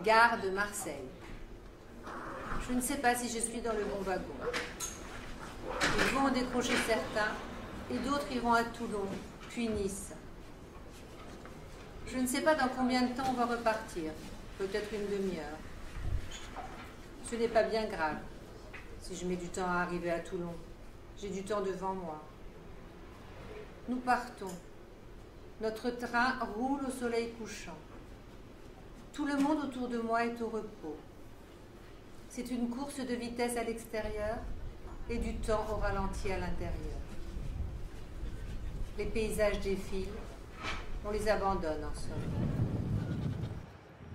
Gare de Marseille. Je ne sais pas si je suis dans le bon wagon. Ils vont en décrocher certains et d'autres iront à Toulon, puis Nice. Je ne sais pas dans combien de temps on va repartir, peut-être une demi-heure. Ce n'est pas bien grave si je mets du temps à arriver à Toulon. J'ai du temps devant moi. Nous partons. Notre train roule au soleil couchant. Tout le monde autour de moi est au repos. C'est une course de vitesse à l'extérieur et du temps au ralenti à l'intérieur. Les paysages défilent, on les abandonne en somme.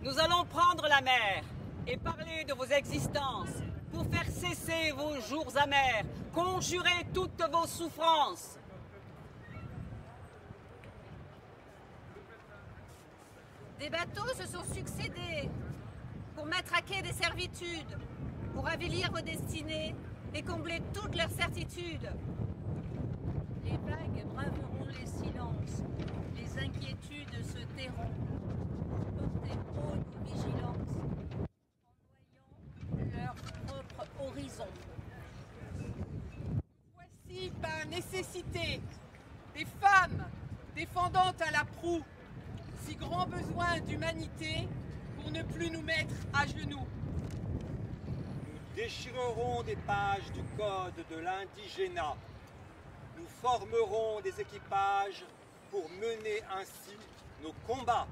Nous allons prendre la mer et parler de vos existences pour faire cesser vos jours amers, conjurer toutes vos souffrances. Des bateaux se sont succédés pour mettre à quai des servitudes, pour avilir vos destinées et combler toutes leurs certitudes. Les vagues braveront les silences, les inquiétudes se tairont. Portez haut nos vigilances, en noyant leur propre horizon. Voici par nécessité des femmes défendant à la proue si grand besoin d'humanité pour ne plus nous mettre à genoux. Nous déchirerons des pages du code de l'indigénat. Nous formerons des équipages pour mener ainsi nos combats.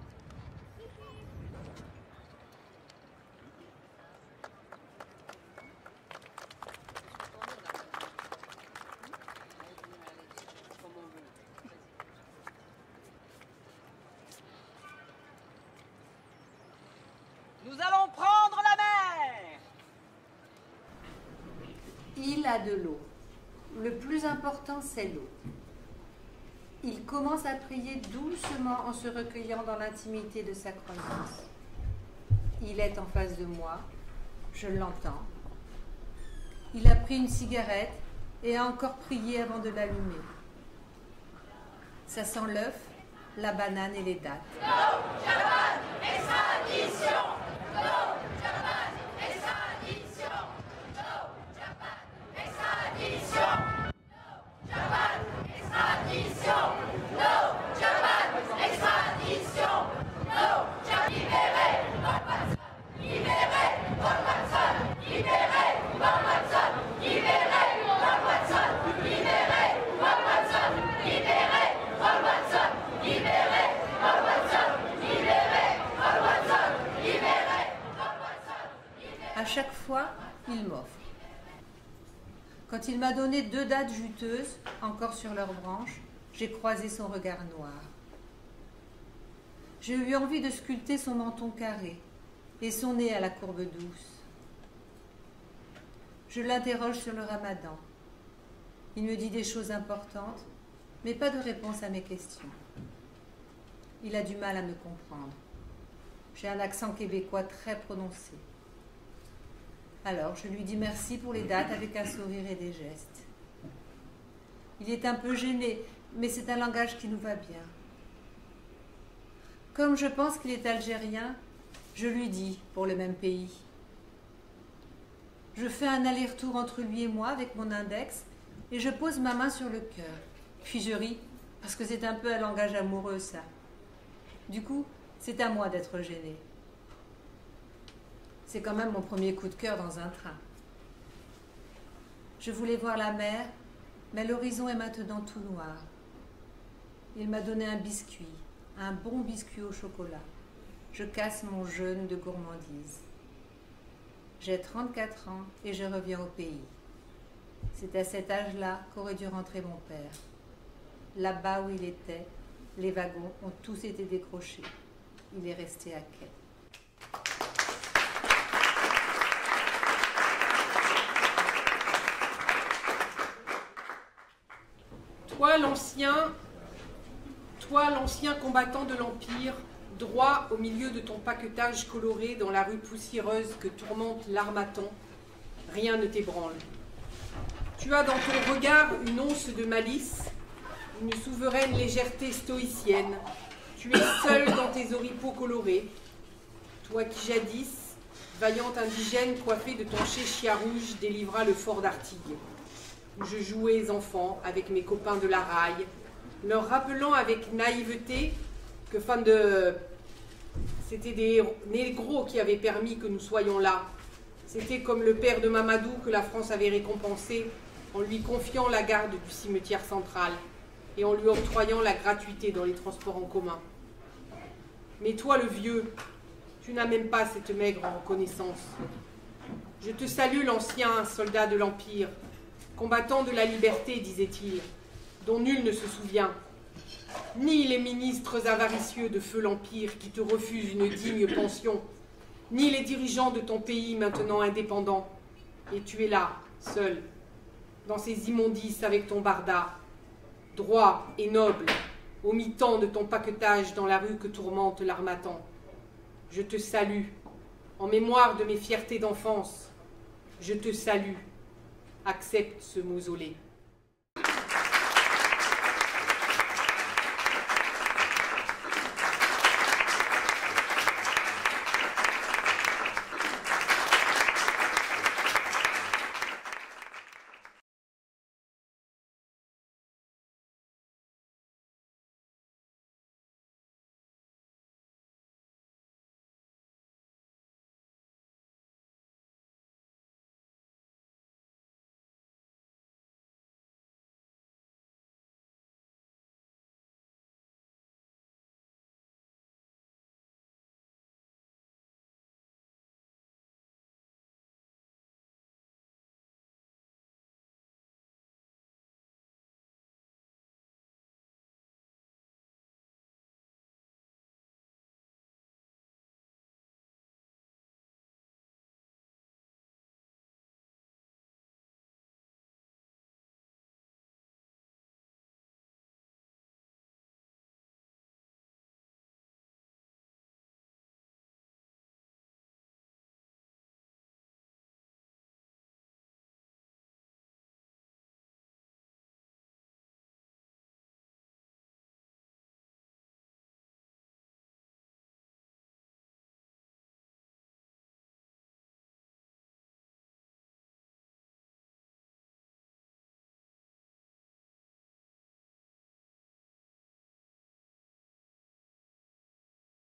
Nous allons prendre la mer. Il a de l'eau. Le plus important, c'est l'eau. Il commence à prier doucement en se recueillant dans l'intimité de sa croyance. Il est en face de moi, je l'entends. Il a pris une cigarette et a encore prié avant de l'allumer. Ça sent l'œuf, la banane et les dattes. No Japan extradition. No Japan extradition. No Japan extradition. No Japan extradition. No Japan extradition. No Japan libéré Paul Watson. Libéré Paul Watson. Libéré Paul Watson. Libéré Paul Watson. Libéré Paul Watson. Libéré Paul Watson. Libéré Paul Watson. Libéré Paul Watson. Libéré Paul Watson. À chaque fois, il m'offre. Quand il m'a donné 2 dattes juteuses, encore sur leurs branches, j'ai croisé son regard noir. J'ai eu envie de sculpter son menton carré et son nez à la courbe douce. Je l'interroge sur le ramadan. Il me dit des choses importantes, mais pas de réponse à mes questions. Il a du mal à me comprendre. J'ai un accent québécois très prononcé. Alors, je lui dis merci pour les dates avec un sourire et des gestes. Il est un peu gêné, mais c'est un langage qui nous va bien. Comme je pense qu'il est algérien, je lui dis pour le même pays. Je fais un aller-retour entre lui et moi avec mon index et je pose ma main sur le cœur. Puis je ris, parce que c'est un peu un langage amoureux, ça. Du coup, c'est à moi d'être gênée. C'est quand même mon premier coup de cœur dans un train. Je voulais voir la mer, mais l'horizon est maintenant tout noir. Il m'a donné un biscuit, un bon biscuit au chocolat. Je casse mon jeûne de gourmandise. J'ai 34 ans et je reviens au pays. C'est à cet âge-là qu'aurait dû rentrer mon père. Là-bas où il était, les wagons ont tous été décrochés. Il est resté à quai. Toi l'ancien combattant de l'Empire, droit au milieu de ton paquetage coloré dans la rue poussiéreuse que tourmente l'Harmattan, rien ne t'ébranle. Tu as dans ton regard une once de malice, une souveraine légèreté stoïcienne. Tu es seul dans tes oripeaux colorés. Toi qui jadis, vaillant indigène coiffé de ton chéchia rouge, délivra le fort d'Artigues, où je jouais enfant avec mes copains de la raille, leur rappelant avec naïveté que c'était des négros qui avaient permis que nous soyons là. C'était comme le père de Mamadou que la France avait récompensé en lui confiant la garde du cimetière central et en lui octroyant la gratuité dans les transports en commun. Mais toi, le vieux, tu n'as même pas cette maigre reconnaissance. Je te salue, l'ancien soldat de l'Empire, combattant de la liberté, disait-il, dont nul ne se souvient, ni les ministres avaricieux de feu l'Empire qui te refusent une digne pension, ni les dirigeants de ton pays maintenant indépendant. Et tu es là, seul, dans ces immondices avec ton barda, droit et noble, au mi-temps de ton paquetage dans la rue que tourmente l'Harmattan. Je te salue, en mémoire de mes fiertés d'enfance. Je te salue. Accepte ce mausolée.